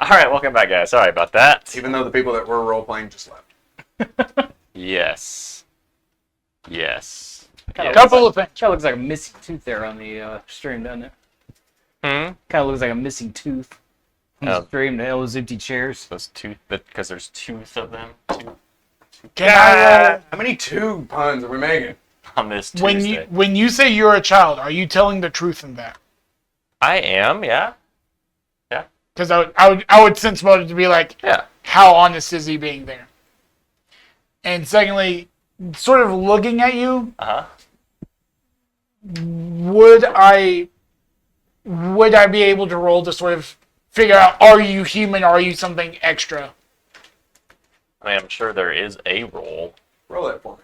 All right, welcome back, guys. Sorry about that. Even though the people that were role-playing just left. Yes. Couple of things. Kind of looks like a missing tooth there on the stream, doesn't it? Kind of looks like a missing tooth on the stream. All those empty chairs. Those tooth, because there's tooth of them. How many two puns are we making? On this Tuesday. When you say you're a child, are you telling the truth in that? I am, yeah. Because I would sense motive to be like, how honest is he being there? And secondly, sort of looking at you, would I be able to roll to sort of figure out, are you human, or are you something extra? I mean, I'm sure there is a role. Roll that for me.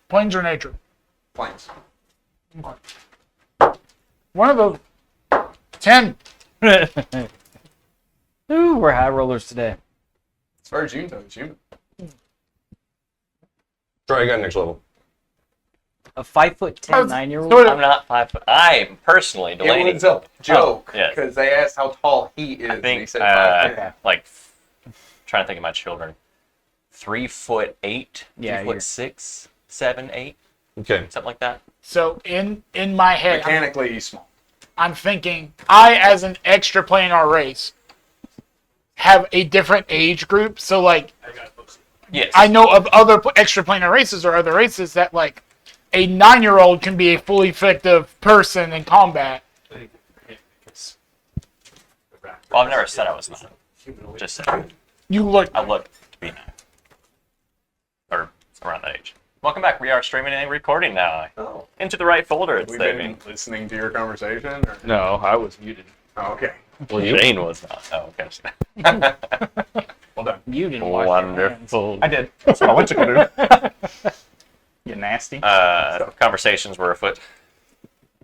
Planes or nature? Planes. One of those. 10. Ooh, we're high rollers today. As far as you know, it's human. Troy, you got next level. A 5'10" 9-year-old. I'm not 5 foot. I am personally, Delaney. It was a joke, yes. because they asked how tall he is, I and he think, said 5'10". trying to think of my children. 3'8", 3'6", 7, 8, Okay. something like that. So in my head, Mechanically, he's small. I'm thinking, I, as an extra playing our race, have a different age group. So, like, Yes. I know of other extra planar races or other races that, like, a 9-year-old can be a fully effective person in combat. Well, I've never said I was 9. Just said You look. I look to be 9. Or around that age. Welcome back. We are streaming and recording now. Oh. Into the right folder, it's We've saving. been listening to your conversation? Or? No, I was muted. Oh, okay. Well, Shane was not. Oh, okay. Well done. You didn't wash your hands. Wonderful. I did. That's what I went to do. You nasty. Conversations were afoot.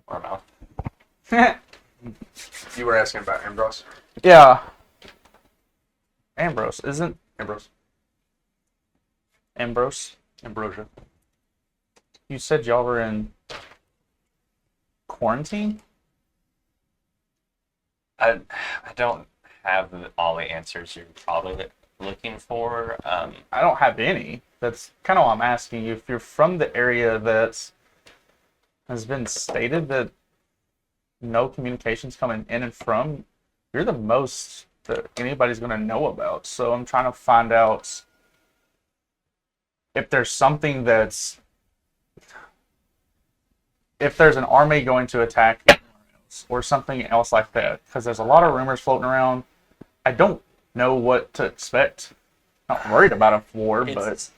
Or mouth. You were asking about Ambrose. Yeah. Ambrose, isn't Ambrose. Ambrose? Ambrosia. You said y'all were in quarantine? I don't have all the answers you're probably looking for. I don't have any. That's kind of why I'm asking you. If you're from the area that has been stated that no communication's coming in and from, you're the most that anybody's going to know about. So I'm trying to find out if there's something that's... If there's an army going to attack or something else like that. Because there's a lot of rumors floating around. I don't know what to expect. Not worried about a war, but...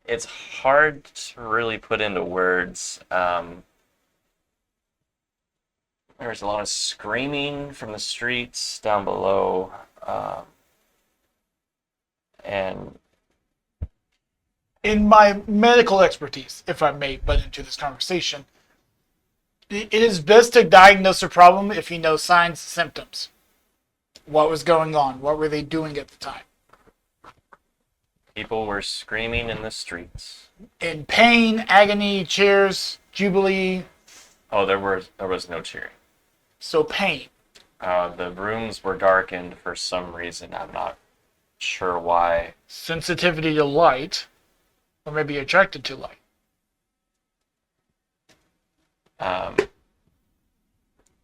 It's hard to really put into words. There's a lot of screaming from the streets down below. And In my medical expertise, if I may butt into this conversation, it is best to diagnose a problem if you know signs and symptoms. What was going on? What were they doing at the time? people were screaming in the streets. In pain, agony, cheers, jubilee. Oh, there was no cheering. So pain. The rooms were darkened for some reason. I'm not sure why. Sensitivity to light. Or maybe attracted to light.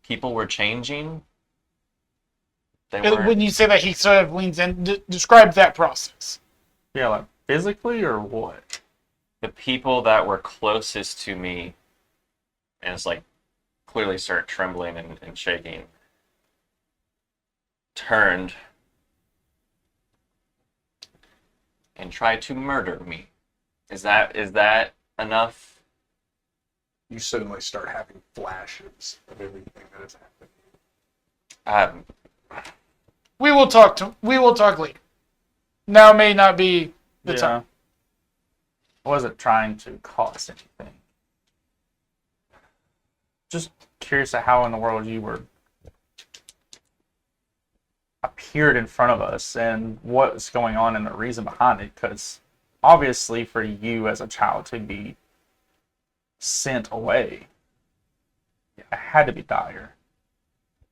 People were changing. They were. When you say that, he sort of leans in. Describe that process. Yeah, like physically or what? The people that were closest to me, and it's like clearly start trembling and shaking, turned and tried to murder me. Is that enough? You suddenly start having flashes of everything that has happened. We will talk later. Now may not be the time. I wasn't trying to cause anything. Just curious at how in the world you were appeared in front of us and what's going on and the reason behind it. Because obviously for you as a child to be sent away, it had to be dire.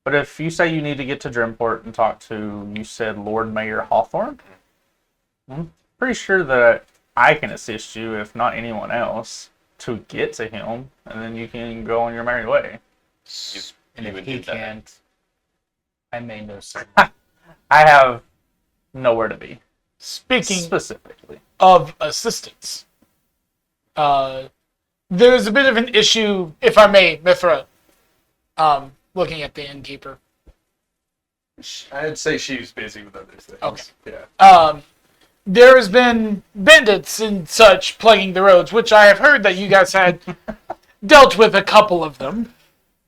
But if you say you need to get to Drimport and talk to, you said Lord Mayor Hawthorne, I'm pretty sure that I can assist you, if not anyone else, to get to him, and then you can go on your merry way. And if would he do that. can't, I may know someone. I have nowhere to be, Speaking specifically. of assistance, there's a bit of an issue, if I may, Mithra, looking at the innkeeper. I'd say she's busy with other things. Okay. Yeah. There has been bandits and such plaguing the roads, which I have heard that you guys had dealt with a couple of them,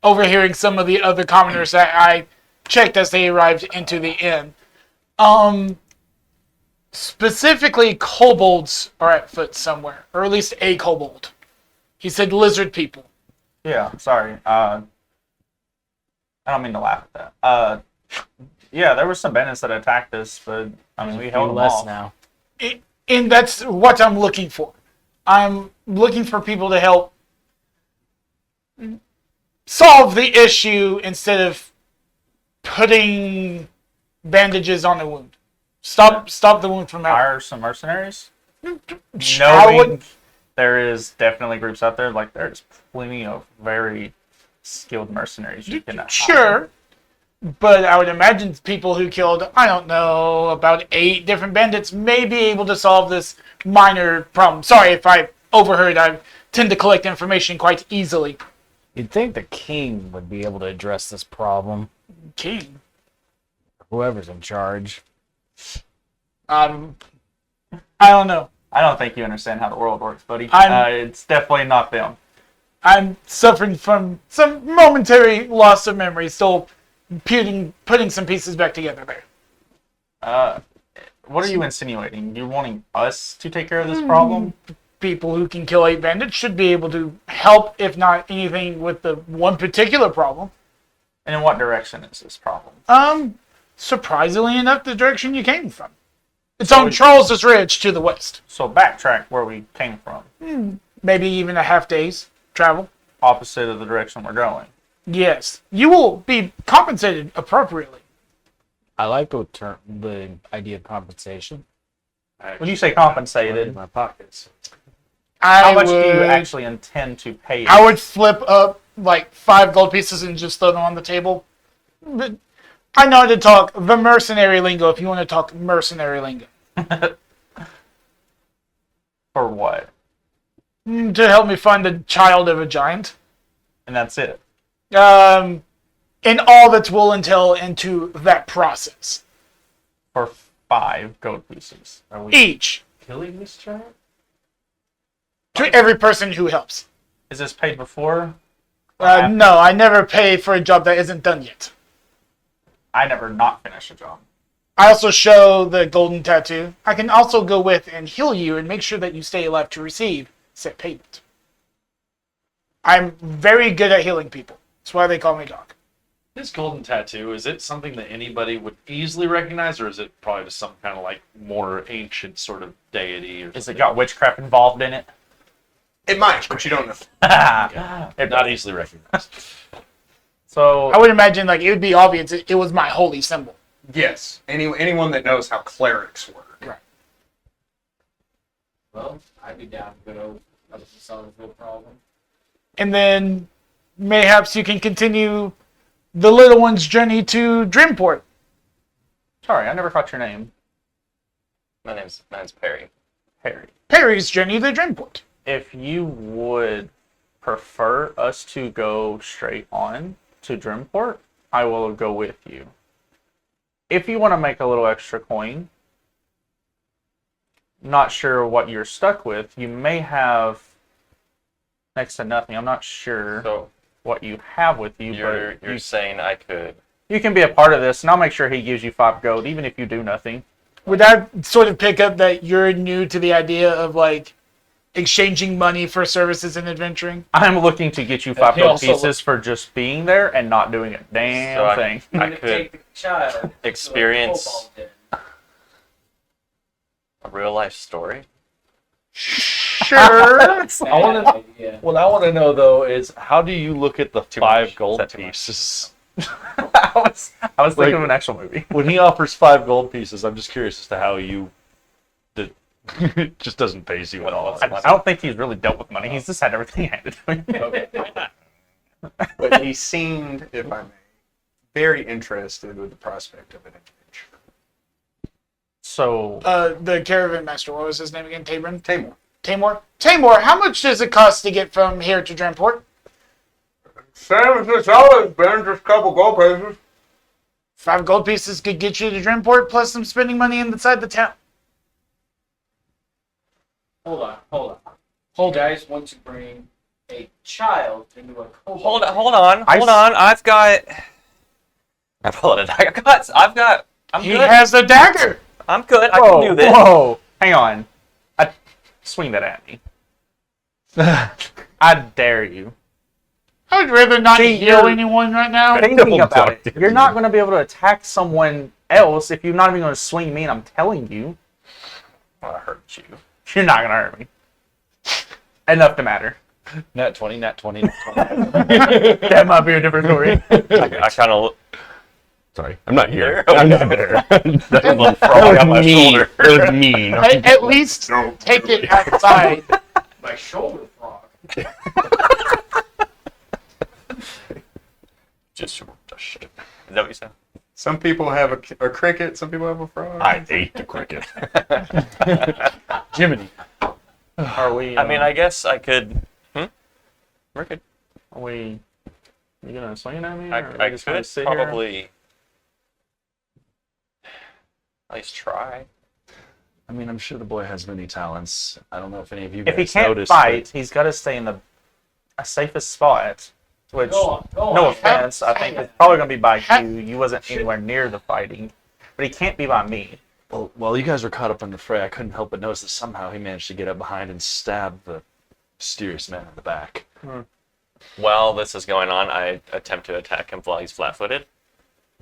overhearing some of the other commoners that I checked as they arrived into the inn. Specifically, kobolds are at foot somewhere, or at least a kobold. He said lizard people. Yeah, sorry. I don't mean to laugh at that. Yeah, there were some bandits that attacked us, but I mean, we held them less off. now. And that's what I'm looking for. I'm looking for people to help solve the issue instead of putting bandages on the wound. Stop the wound from happening. Hire some mercenaries. I Knowing would- there is definitely groups out there, like there's plenty of very skilled mercenaries you can hire. Sure. But I would imagine people who killed, I don't know, about 8 different bandits may be able to solve this minor problem. Sorry if I overheard. I tend to collect information quite easily. You'd think the king would be able to address this problem. King. Whoever's in charge. I don't know. I don't think you understand how the world works, buddy. I'm- It's definitely not them. I'm suffering from some momentary loss of memory, still putting some pieces back together there. What are you insinuating? You're wanting us to take care of this problem? People who can kill 8 bandits should be able to help, if not anything, with the one particular problem. And in what direction is this problem? Surprisingly enough, the direction you came from. It's on Charles's Ridge to the west. So backtrack where we came from. Maybe even a half day's travel. Opposite of the direction we're going. Yes. You will be compensated appropriately. I like the idea of compensation. When you say In compensated, my pockets. how much do you actually intend to pay? I would flip up like 5 gold pieces and just throw them on the table. But I know how to talk the mercenary lingo if you want to talk mercenary lingo. For what? To help me find the child of a giant. And that's it. And all that will entail into that process. For 5 gold pieces. Are we Each. killing this child? To every person who helps. Is this paid before? No, I never pay for a job that isn't done yet. I never not finish a job. I also show the golden tattoo. I can also go with and heal you and make sure that you stay alive to receive said payment. I'm very good at healing people. That's why they call me Doc. This golden tattoo, is it something that anybody would easily recognize, or is it probably just some kind of like more ancient sort of deity? Or Is it something? got witchcraft involved in it? It might, but you don't know. Not easily recognized. So I would imagine like it would be obvious it was my holy symbol. Yes. Anyone that knows how clerics work. Well, I'd be down to go solve the problem. And then mayhaps you can continue the little one's journey to Dreamport. sorry, I never caught your name. My name's Perry. Harry. Perry's journey to Dreamport. If you would prefer us to go straight on to Drimport, I will go with you. If you want to make a little extra coin, not sure what you're stuck with, you may have next to nothing. I'm not sure So what you have with you, you're but saying I could. you can be a part of this, and I'll make sure he gives you 5 gold, even if you do nothing. Would that sort of pick up that you're new to the idea of like exchanging money for services and adventuring? I'm looking to get you 5 he gold also pieces for just being there and not doing a damn So thing. I could child. experience a real life story. Sure. I want to. What I want to know though is how do you look at the Too 5 much. gold Is that too much? pieces I was thinking of an actual movie. When he offers 5 gold pieces, I'm just curious as to how you. It just doesn't phase you at all. I don't think he's really dealt with money. He's just had everything handed to him. Okay. But he seemed, if I may, very interested with the prospect of an adventure. So, The caravan master, what was his name again? Tabron? Tamor, how much does it cost to get from here to Dreamport? same as it's always been, just a couple gold pieces. 5 gold pieces could get you to Dreamport, plus some spending money inside the town. Hold on. You guys want to bring a child into a kobold? Hold on. I've got. I pulled it. I'm He good. has a dagger! I'm good. I can do this. Whoa, hang on. Swing that at me. I dare you. I would rather not See, heal you're- anyone right now. Thinking about it, dare you're you. not going to be able to attack someone else if you're not even going to swing me, and I'm telling you, I hurt you. you're not going to hurt me. Enough to matter. Nat 20. That might be a different story. I kind of. Sorry, I'm not here. There? I'm not there. that Little frog on my was mean. shoulder. It was mean. At least take it outside. My shoulder frog. Just. Is that what you said? Some people have a cricket, some people have a frog. I ate the cricket. Jiminy. Are we? I mean, I guess I could. We're good. Are we? You gonna swing it at me? Or I we just gonna could sit here? probably. At least try. I mean, I'm sure the boy has many talents. I don't know if any of you If he guys can't noticed. fight, he's got to stay in the safest spot. Which, Go no on. offense, I think it's probably gonna be by you. You wasn't anywhere near the fighting, but he can't be by me. Well, while you guys were caught up in the fray, I couldn't help but notice that somehow he managed to get up behind and stab the mysterious man in the back. While this is going on, I attempt to attack him while he's flat-footed,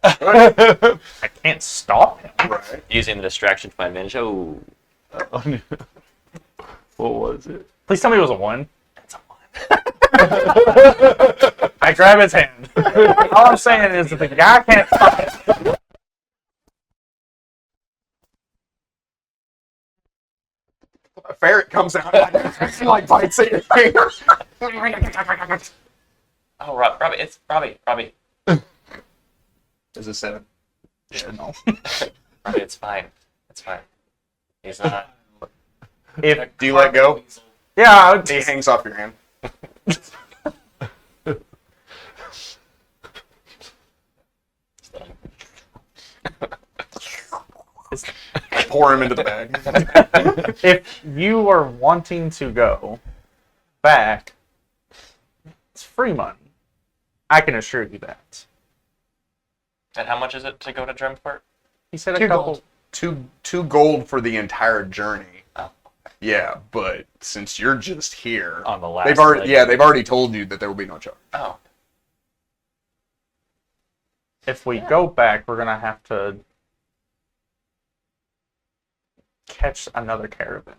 I can't stop him. Right. using the distraction to my advantage. Oh, What was it? Please tell me it was a 1. that's a one. I grab his hand. All I'm saying is that the guy can't fight. A ferret comes out and like bites at your finger. Oh, Robbie, it's Robbie. Is it 7? No. Robbie, it's fine. It's fine. He's not. If Do you let go? yeah, I would He hangs off your hand. I pour him into the bag. if you are wanting to go back, it's free money. I can assure you that. And how much is it to go to Dreamport? He said a 2 couple. gold. Two gold for the entire journey. Oh. Yeah, but since you're just here, On the last they've already leg. they've already told you that there will be no charge. Oh, If we go back, we're gonna have to catch another caravan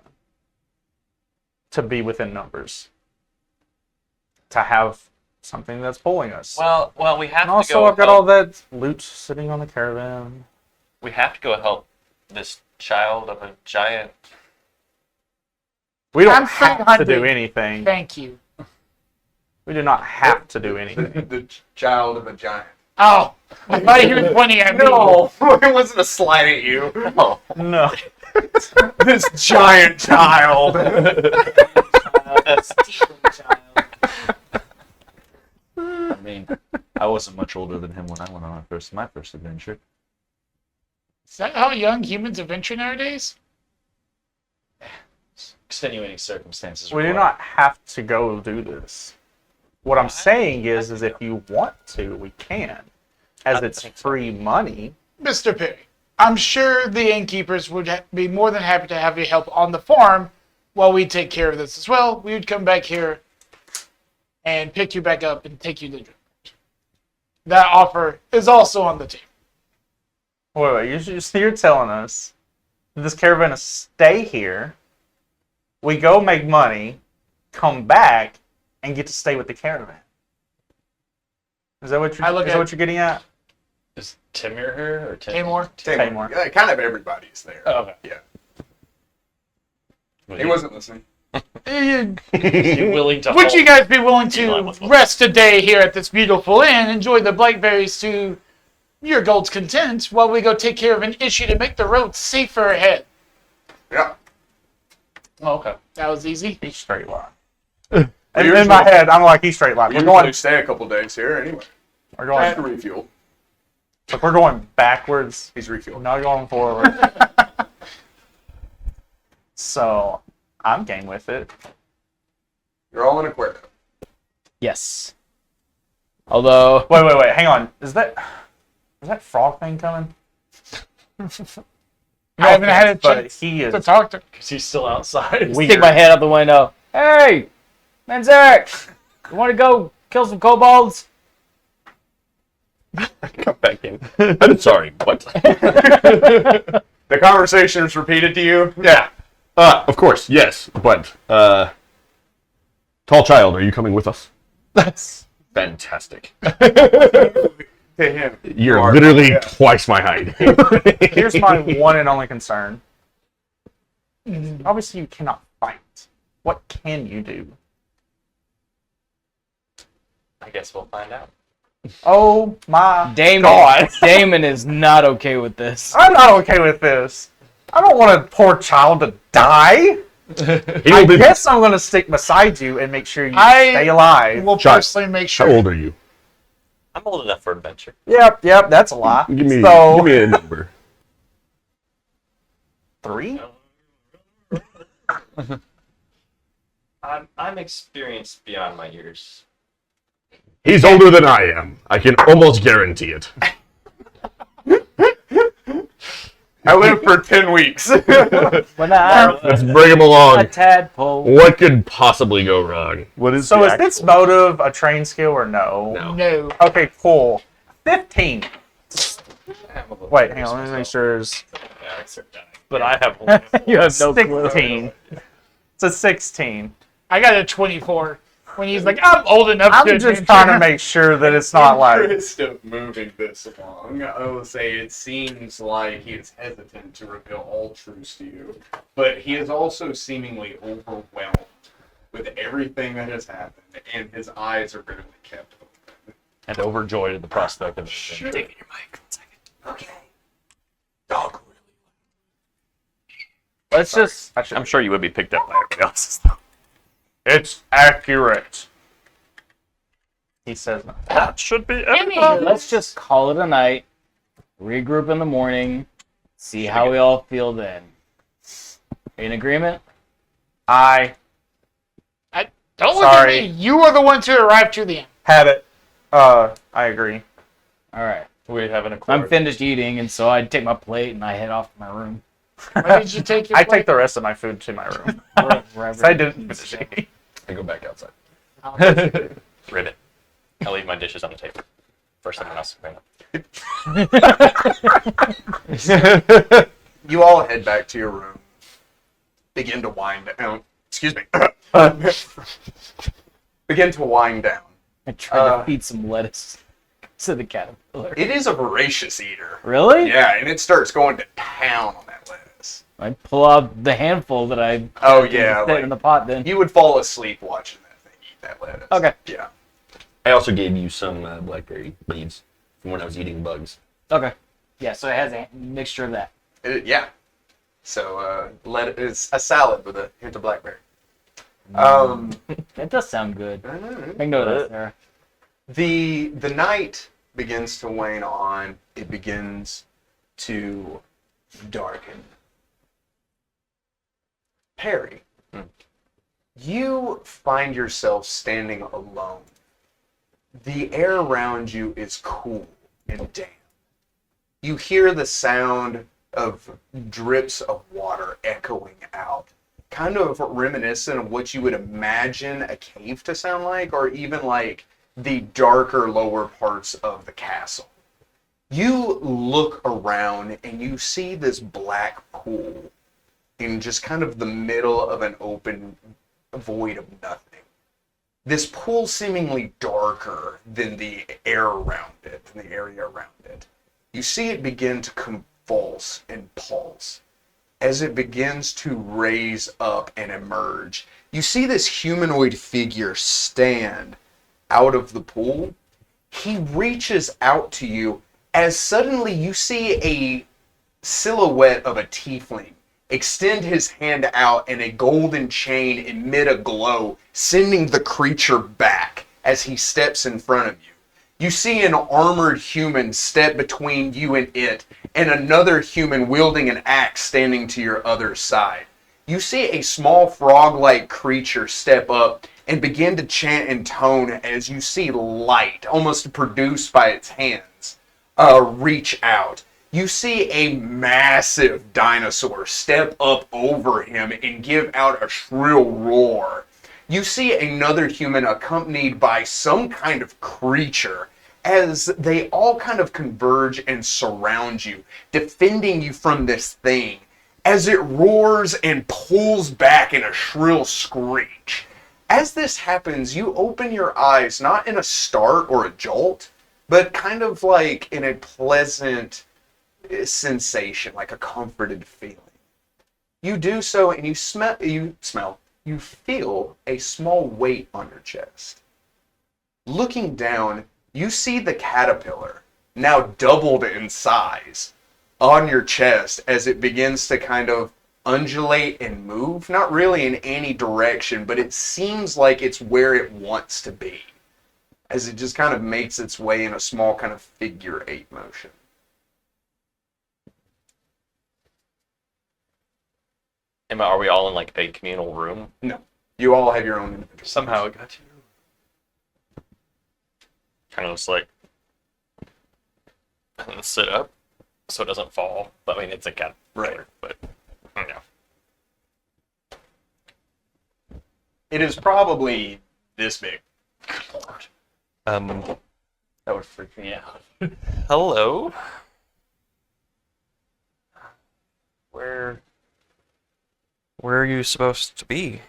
to be within numbers. To have something that's pulling us. well, we have and to also, go. I've got help- all that loot sitting on the caravan. We have to go help this child of a giant. We don't I'm have to 300. do anything. Thank you. We do not have to do anything. The child of a giant. Oh, I thought he was pointing at me. No, it wasn't a slight at you. Oh, No. This giant child. I mean, I wasn't much older than him when I went on my first adventure. Is that how young humans adventure nowadays? Extenuating circumstances. We do required. not have to go do this. What I'm saying is if you want to, we can. As I it's think so. free money. Mr. Perry, I'm sure the innkeepers would be more than happy to have you help on the farm while we take care of this as well. We would come back here and pick you back up and take you to Dreamport. That offer is also on the table. Wait, you're telling us that this caravan to stay here, we go make money, come back, and get to stay with the caravan. Is that what I you're, look is at- that what you're getting at? Is Timur here or Tamor. Tamor. Yeah, kind of everybody's there. Oh, okay. Yeah. He wasn't listening. Eh, Is he willing to Would you help? guys be willing to rest a day here at this beautiful inn, enjoy the blackberries to your gold's content, while we go take care of an issue to make the road safer ahead? Yeah. Oh, okay. That was easy. He's straight line. In my head, I'm like, he's straight line. We We're usually going. stay a couple days here anyway. We're Just going. to refuel. Like, we're going backwards. He's refueling. Not going forward. So, I'm game with it. You're all in Aquarium. Yes. Although, Wait. Hang on. Is that frog thing coming? I haven't had a But chance he to is. talk to. Because he's still outside. Weird. stick my head out the window. Hey, Manzarek, you want to go kill some kobolds? Come back in. I'm sorry. What? The conversation is repeated to you? Yeah. Of course, yes. But, tall child, are you coming with us? That's fantastic. To him. You're You are- literally yeah. twice my height. Here's my one and only concern. Obviously, you cannot fight. What can you do? I guess we'll find out. Oh my Damon, God. Damon is not okay with this. I'm not okay with this. I don't want a poor child to die. He I will be- guess I'm going to stick beside you and make sure you I stay alive. Will Shut. personally make How sure. old are you? I'm old enough for adventure. Yep, that's a lie. Give me So, a number. 3? I'm experienced beyond my years. He's older than I am. I can almost guarantee it. I lived for 10 weeks. When I'm Let's bring him a along. tadpole. What could possibly go wrong? What is So is this motive a trained skill or no? No. No. Okay, cool. 15. Wait, hang on. Let me make sure. It's But I have one. You have no clue. 16. It's a 16. I got a 24. When he's like, I'm old enough to I'm just adventure." trying to make sure that it's not like. interest of moving this along, I will say it seems like he is hesitant to reveal all truths to you, but he is also seemingly overwhelmed with everything that has happened, and his eyes are barely kept open. And overjoyed at the prospect of Sure. Taking your mic. 1 second. Okay. Dog Let's just. I'm sure you would be picked up by everybody else's though. It's accurate. He says no. That should be Let's just call it a night. Regroup in the morning. See how we all feel then. In agreement? I Don't look Sorry. at me. You are the ones who arrived to the end. have it. I agree. All right. We have an accord. I'm finished eating, and so I take my plate and I head off to my room. Why did you take your I plate? take the rest of my food to my room. Wherever. I didn't finish eating. I go back outside. Ribbit. I leave my dishes on the table. First someone else to bring up. You all head back to your room, begin to wind down. Excuse me. Begin to wind down. I tried to feed some lettuce to the caterpillar. It is a voracious eater. Really? Yeah, and it starts going to town on that lettuce. I pull out the handful that I Oh yeah, fit like, in the pot then. you would fall asleep watching that thing eat that lettuce. Okay. Yeah. I also gave you some blackberry leaves from when I was eating bugs. Okay. Yeah, so it has a mixture of that. Yeah. So it's a salad with a hint of blackberry. That does sound good. Make note of that, Sarah. The night begins to wane on. It begins to darken. Perry, you find yourself standing alone. The air around you is cool and damp. You hear the sound of drips of water echoing out, kind of reminiscent of what you would imagine a cave to sound like, or even like the darker lower parts of the castle. You look around and you see this black pool in just kind of the middle of an open void of nothing. This pool seemingly darker than the air around it, than the area around it. You see it begin to convulse and pulse as it begins to raise up and emerge. You see this humanoid figure stand out of the pool. He reaches out to you as suddenly you see a silhouette of a tiefling extend his hand out and a golden chain emit a glow, sending the creature back as he steps in front of you. You see an armored human step between you and it, and another human wielding an axe standing to your other side. You see a small frog-like creature step up and begin to chant in tone as you see light, almost produced by its hands, reach out. You see a massive dinosaur step up over him and give out a shrill roar. You see another human accompanied by some kind of creature as they all kind of converge and surround you, defending you from this thing as it roars and pulls back in a shrill screech. As this happens, you open your eyes, not in a start or a jolt, but kind of like in a pleasant sensation, like a comforted feeling. You do so and you feel a small weight on your chest. Looking down, you see the caterpillar, now doubled in size, on your chest as it begins to kind of undulate and move, not really in any direction, but it seems like it's where it wants to be, as it just kind of makes its way in a small kind of figure 8 motion. Are we all in like a communal room? No. You all have your own individual. Somehow it got you. Kind of just like sit up so it doesn't fall. But I mean, it's a cat, Right. But yeah. It is probably this big. That That would freak me out. hello. Where are you supposed to be?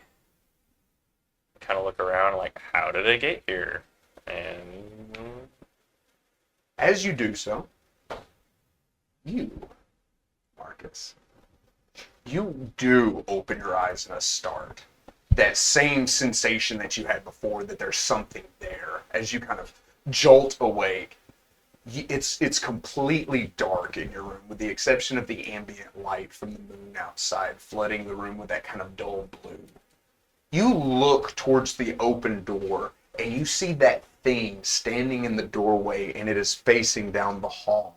Kind of look around, like, how did I get here? And As you do so, you, Marcus, you do open your eyes in a start. That same sensation that you had before, that there's something there. As you kind of jolt awake, it's completely dark in your room, with the exception of the ambient light from the moon outside flooding the room with that kind of dull blue. You look towards the open door, and you see that thing standing in the doorway, and it is facing down the hall.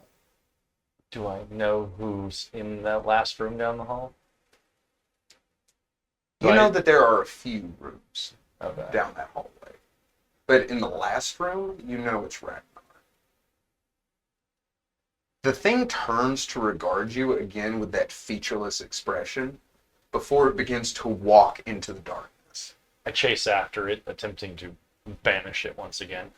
do I know who's in that last room down the hall? You know that there are a few rooms Okay. down that hallway. But in the last room, you know it's Ragnar. The thing turns to regard you again with that featureless expression before it begins to walk into the darkness. I chase after it, attempting to banish it once again.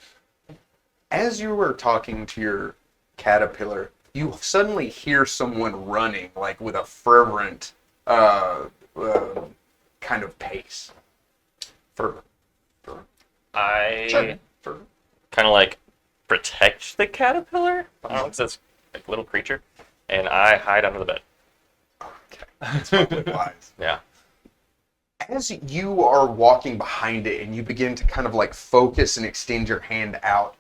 As you were talking to your caterpillar, you suddenly hear someone running, like with a fervent kind of pace. Fervent. I Fervent. kind of like protect the caterpillar. I don't know, it's this like little creature, and I hide under the bed. Okay. That's probably wise. Yeah. As you are walking behind it and you begin to kind of like focus and extend your hand out,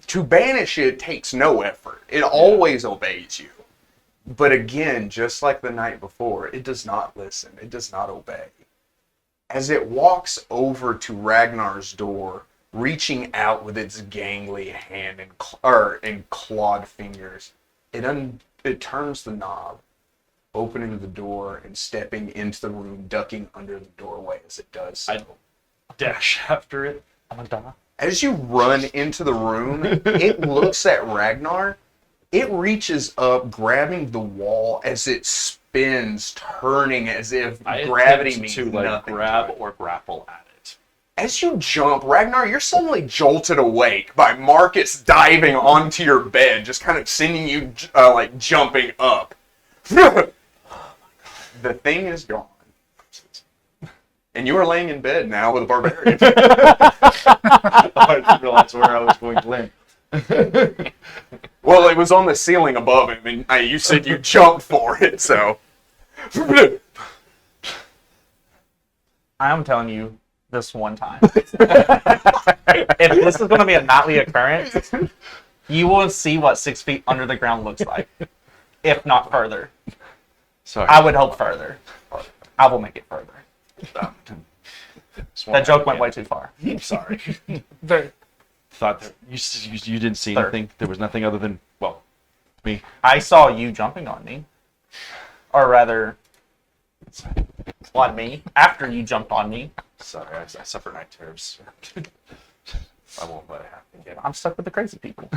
to banish it takes no effort. It always obeys you. But again, just like the night before, it does not listen. It does not obey. As it walks over to Ragnar's door, reaching out with its gangly hand and clawed fingers, it turns the knob, opening the door and stepping into the room, ducking under the doorway as it does so. I dash after it. As you run into the room, it looks at Ragnar. It reaches up, grabbing the wall as it spins, turning as if I gravity attempt means to like nothing. grab to it. or grapple at it. As you jump, Ragnar, you're suddenly jolted awake by Marcus diving onto your bed, just kind of sending you like jumping up. The thing is gone. And you are laying in bed now with a barbarian. I didn't realize where I was going to land. Well, it was on the ceiling above him, and you said you jumped for it, so. I am telling you this one time. If this is going to be a nightly occurrence, you will see what 6 feet under the ground looks like. If not further. Sorry. I would hope further. I will make it further. That joke went way too far. I'm sorry. Very. Thought that you didn't see Third. anything. There was nothing other than, well, me. I saw you jumping on me. Or rather, on me. After you jumped on me. Sorry, I suffer night terrors. I won't let it happen again. I'm stuck with the crazy people.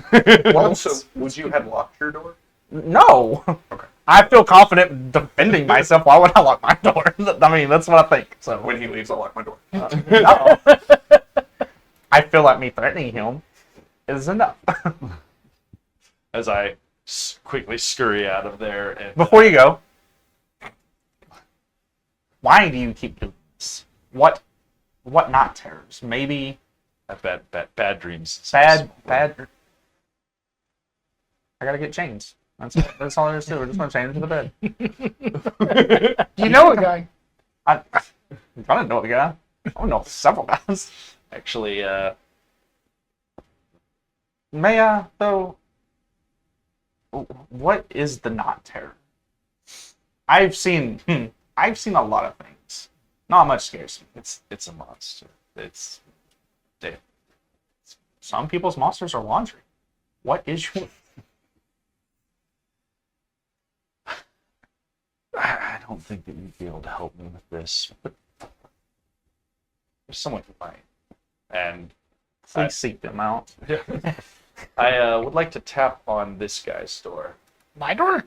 Also, would you have locked your door? No. Okay. I feel confident defending myself. Why would I lock my door? I mean, that's what I think. So When he leaves, I'll lock my door. no. I feel like me threatening him is enough. As I quickly scurry out of there and Before you go, why do you keep doing this? What not terrors? Maybe have bad dreams. bad. I gotta get chains. That's all there is to it. We're just gonna chain him to the bed. You know a guy. I don't know the guy. I don't know several guys. Actually, May I though? What is the not terror? I've seen a lot of things. Not much scares me. it's a monster. Some people's monsters are laundry. What is your? I don't think that you'd be able to help me with this, but there's someone who might. And Please seek them out. I would like to tap on this guy's door. My door?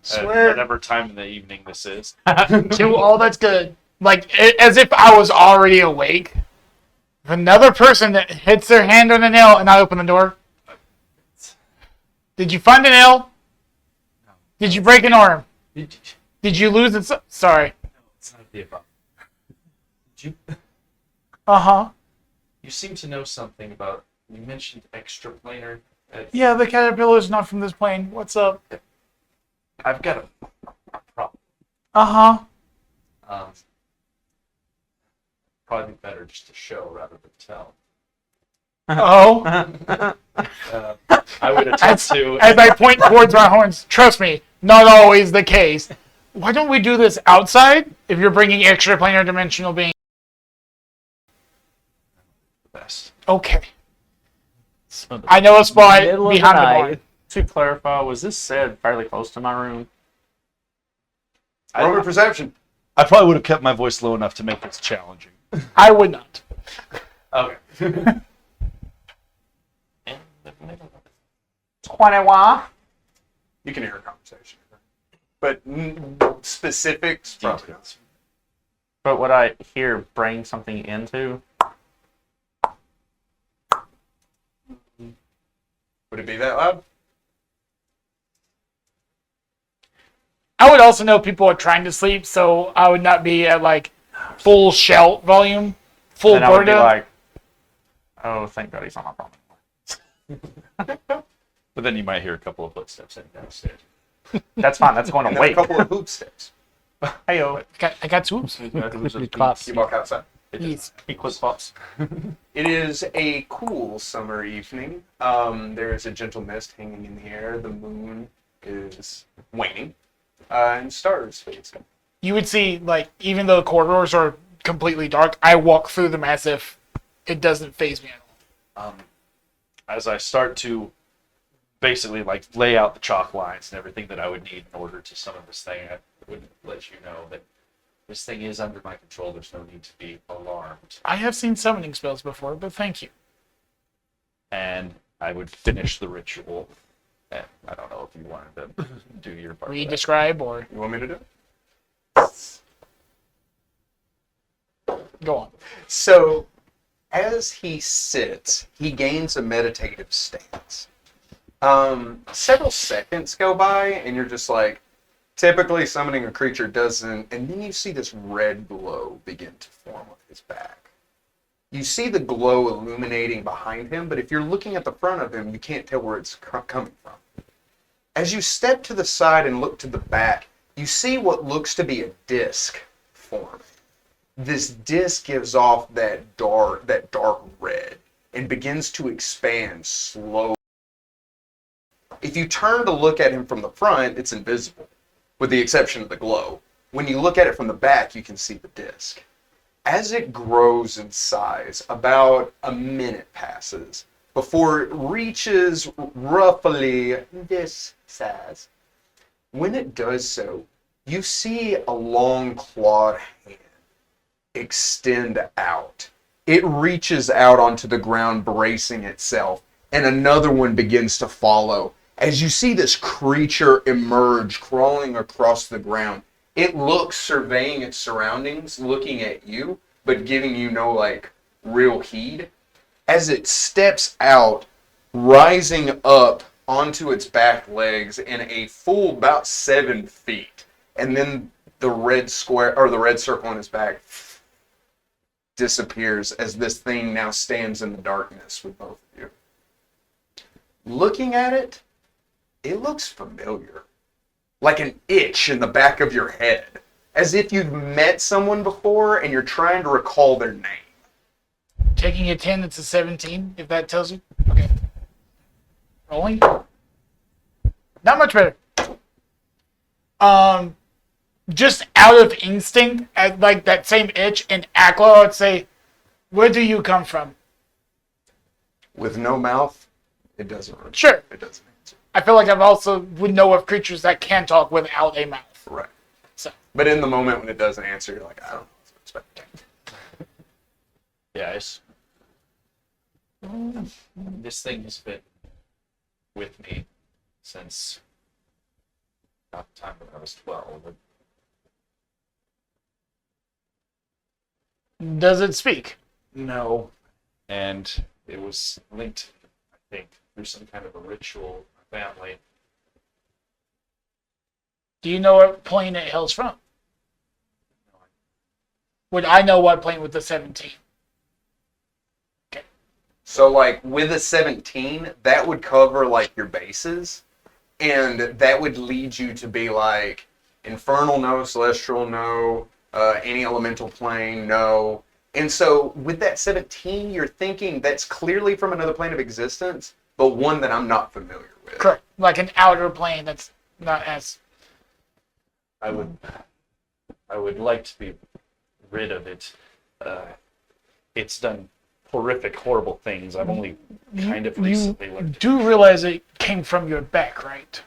Swear. Whatever time in the evening this is. Do all that's good. Like, as if I was already awake. If another person that hits their hand on a nail and I open the door. Did you find a nail? No. Did you break an arm? It's Did you lose it? Sorry. not the above. Did you? Uh-huh. You seem to know something about. You mentioned extraplanar. Yeah, the caterpillar's not from this plane. What's up? I've got a problem. Uh-huh. Probably be better just to show rather than tell. Oh. I would attempt to. As I point towards my horns, trust me, not always the case. Why don't we do this outside if you're bringing extraplanar dimensional beings? Best. Okay. I know a spot Middle of the behind the night. barn. To clarify, was this said fairly close to my room? Roll your perception. I probably would have kept my voice low enough to make this challenging. I would not. Okay. 21. You can hear a conversation. But specifics, probably not. But would I hear bring something into? Would it be that loud? I would also know people are trying to sleep, so I would not be at like full shout volume, full Then I would be burden. like, oh, thank God he's not my problem. But then you might hear a couple of footsteps heading downstairs. That's fine. That's going And to then a wait. couple of hoop steps. Hey-o. I got swoops. Claps. You walk outside. Yes. Equals pops. It is a cool summer evening. There is a gentle mist hanging in the air. The moon is waning. And stars facing. You would see, like, even though the corridors are completely dark, I walk through them as if it doesn't faze me at all. As I start to basically like lay out the chalk lines and everything that I would need in order to summon this thing, I would let you know that this thing is under my control. There's no need to be alarmed. I have seen summoning spells before, but thank you. And I would finish the ritual. And I don't know if you wanted to do your part. of that. Describe or You want me to do it? go on. So, as he sits, he gains a meditative stance. Several seconds go by, and you're just like, Typically, summoning a creature doesn't, and then you see this red glow begin to form on his back. You see the glow illuminating behind him, but if you're looking at the front of him, you can't tell where it's coming from. As you step to the side and look to the back, you see what looks to be a disc forming. This disc gives off that dark red and begins to expand slowly. If you turn to look at him from the front, it's invisible, with the exception of the glow. When you look at it from the back, you can see the disc. As it grows in size, about a minute passes before it reaches roughly this size. When it does so, you see a long clawed hand extend out. It reaches out onto the ground, bracing itself, and another one begins to follow. As you see this creature emerge, crawling across the ground, it looks, surveying its surroundings, looking at you, but giving you no, real heed. As it steps out, rising up onto its back legs in a full about 7 feet, and then the red square, or the red circle on its back disappears as this thing now stands in the darkness with both of you. Looking at it, it looks familiar. Like an itch in the back of your head. As if you've met someone before and you're trying to recall their name. Taking a 10, it's a 17, if that tells you. Okay. Rolling. Not much better. Just out of instinct, at like that same itch and Aklo, I would say, where do you come from? With no mouth, it doesn't really. Sure. It doesn't answer. I feel like I also would know of creatures that can talk without a mouth. Right. So. But in the moment when it doesn't answer, you're like, I don't know what to expect. Yeah, this thing has been with me since about the time when I was 12. Does it speak? No. And it was linked, I think, through some kind of a ritual in my family. Do you know what plane it hails from? Would I know what plane with the 17? Okay. So, with a 17, that would cover, your bases. And that would lead you to be Infernal, no. Celestial, no. Any elemental plane, no. And so, with that 17, you're thinking that's clearly from another plane of existence, but one that I'm not familiar with. Correct. Like an outer plane that's not as... I would like to be rid of it. It's done horrific, horrible things. I've only kind of recently You learned. do realize it came from your back, right?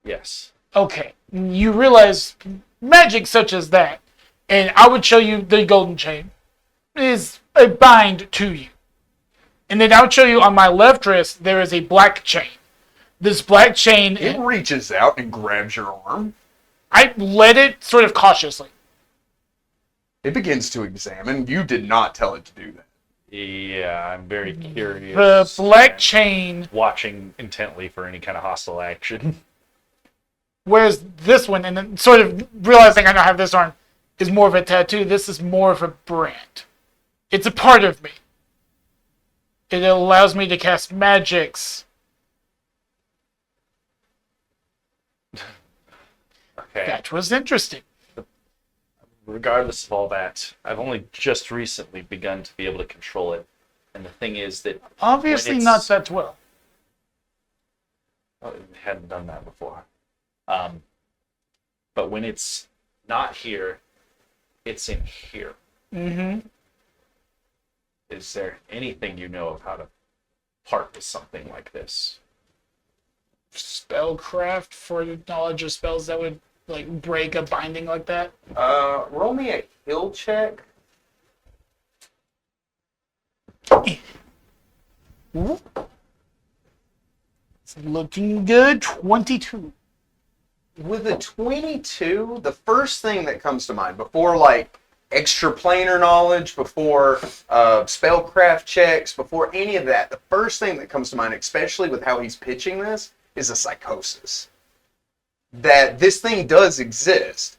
Yes. Okay. You realize magic such as that, and I would show you the golden chain, is a bind to you. And then I would show you on my left wrist, there is a black chain. This black chain... It reaches out and grabs your arm. I led it sort of cautiously. It begins to examine. You did not tell it to do that. Yeah, I'm very curious. The black chain... Watching intently for any kind of hostile action. Whereas this one, and then sort of realizing I don't have this arm, is more of a tattoo. This is more of a brand. It's a part of me. It allows me to cast magics. Okay. That was interesting. Regardless of all that, I've only just recently begun to be able to control it. And the thing is that... Obviously when not that well. I hadn't done that before. But when it's not here, it's in here. Mm-hmm. Is there anything you know of how to part with something like this? Spellcraft for knowledge of spells that would break a binding like that. Roll me a heal check. Ooh. It's looking good. 22. With a 22, the first thing that comes to mind, before extra planar knowledge, before spellcraft checks, before any of that, the first thing that comes to mind, especially with how he's pitching this, is a psychosis. that this thing does exist,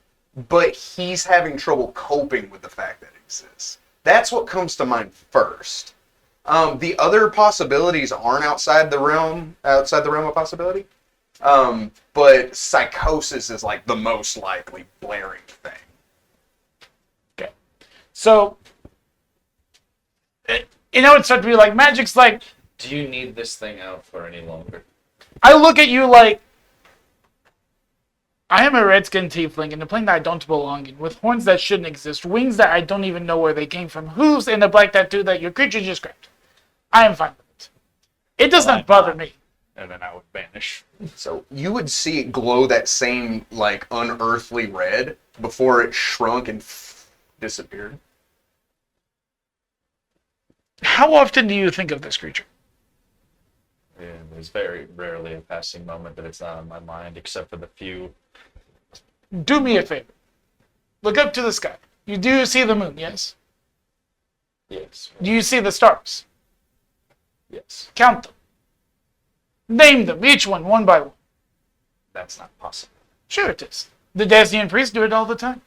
but he's having trouble coping with the fact that it exists. That's what comes to mind first. The other possibilities aren't outside the realm of possibility. But psychosis is like the most likely blaring thing. Okay. So, it's starting to be like, magic's like, Do you need this thing out for any longer? I look at you like, I am a red-skinned tiefling in a plane that I don't belong in, with horns that shouldn't exist, wings that I don't even know where they came from, hooves, and a black tattoo that your creature just grabbed. I am fine with it. It does not bother me. And then I would vanish. So you would see it glow that same like unearthly red before it shrunk and disappeared. How often do you think of this creature? Yeah, there's very rarely a passing moment that it's not on my mind, except for the few. Do me a favor. Look up to the sky. You do see the moon, yes? Yes. Do you see the stars? Yes. Count them. Name them, each one by one. That's not possible. Sure it is. The Desnian priests do it all the time.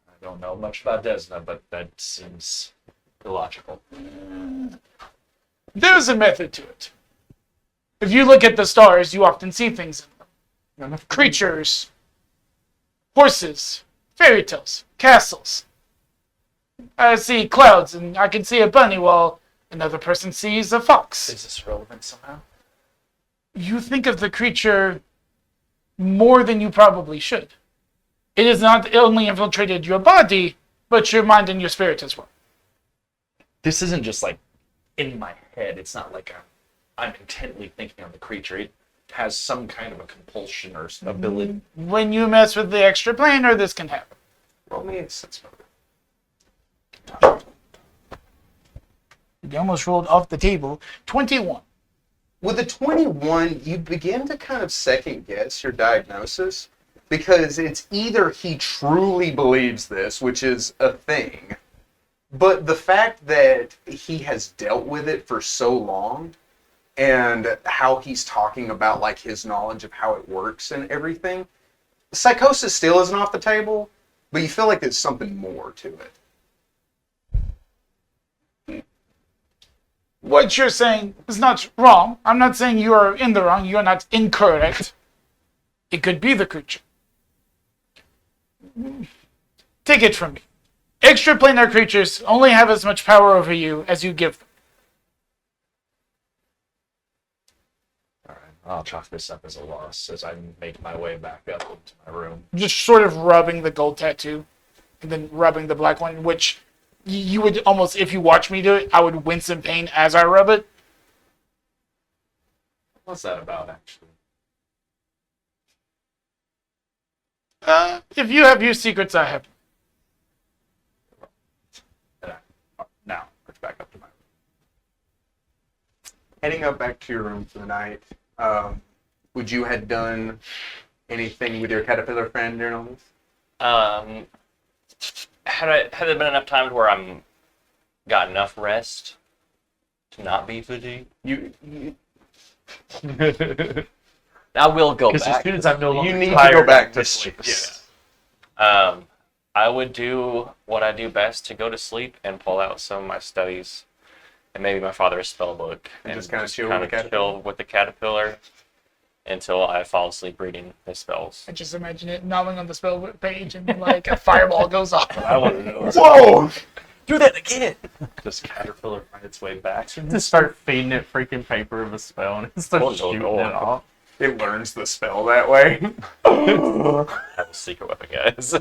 I don't know much about Desna, but that seems illogical. There's a method to it. If you look at the stars, you often see things in them. Creatures, horses, fairy tales, castles. I see clouds, and I can see a bunny while another person sees a fox. Is this relevant somehow? You think of the creature more than you probably should. It has not only infiltrated your body, but your mind and your spirit as well. This isn't just like in my head. It's not like I'm intently thinking on the creature. It has some kind of a compulsion or ability. When you mess with the extra planar, this can happen. Roll me a sense motive. You almost rolled off the table. 21. With a 21, you begin to kind of second guess your diagnosis because it's either he truly believes this, which is a thing, but the fact that he has dealt with it for so long and how he's talking about like his knowledge of how it works and everything, psychosis still isn't off the table, but you feel like there's something more to it. What you're saying is not wrong. I'm not saying you are in the wrong. You are not incorrect. It could be the creature. Take it from me. Extraplanar creatures only have as much power over you as you give them. Alright, I'll chalk this up as a loss as I make my way back up into my room. Just sort of rubbing the gold tattoo and then rubbing the black one, which you would almost, if you watch me do it, I would wince in pain as I rub it. What's that about, actually? If you have your secrets, I have. Now, let's back up to my room. Heading up back to your room for the night, would you have done anything with your caterpillar friend during all this? Had there been enough times where I'm got enough rest to not be fatigued? I will go Because as back. soon as I'm no longer You need to tired, go back to I'm sleep. just- I would do what I do best to go to sleep and pull out some of my studies and maybe my father's spell book And just kinda chill with the caterpillar? chill with the caterpillar until I fall asleep reading his spells. I just imagine it gnawing on the spell page and like a fireball goes off. I want to know is Whoa! Do that again! does Caterpillar find its way back? Just start feeding it freaking paper of a spell and it starts shooting it off. It learns the spell that way. I have a secret weapon, guys.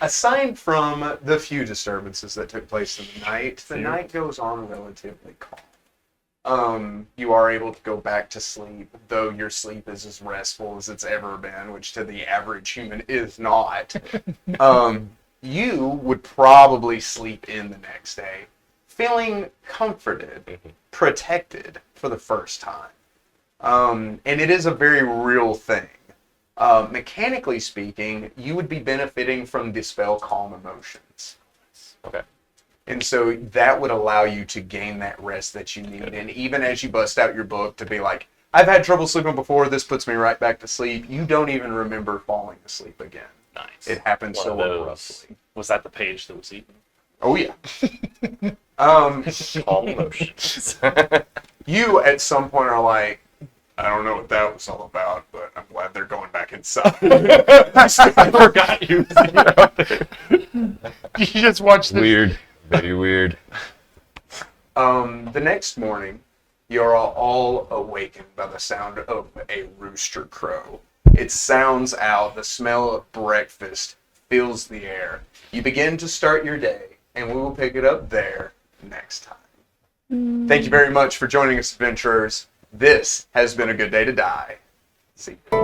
Aside from the few disturbances that took place in the night goes on relatively calm. You are able to go back to sleep, though your sleep is as restful as it's ever been, which to the average human is not. You would probably sleep in the next day, feeling comforted, protected for the first time. And it is a very real thing. Mechanically speaking, you would be benefiting from the spell Calm Emotions. Okay. And so that would allow you to gain that rest that you need. And even as you bust out your book to be like, I've had trouble sleeping before. This puts me right back to sleep. You don't even remember falling asleep again. Nice. It happened One so of those. abruptly. Was that the page that was eaten? Oh yeah. Calm emotions. You at some point are like, I don't know what that was all about, but I'm glad they're going back inside. I forgot you. You just watch this. Weird. Very weird. The next morning, you're all awakened by the sound of a rooster crow. It sounds out. The smell of breakfast fills the air. You begin to start your day, and we will pick it up there next time. Thank you very much for joining us, adventurers. This has been a good day to die. See you.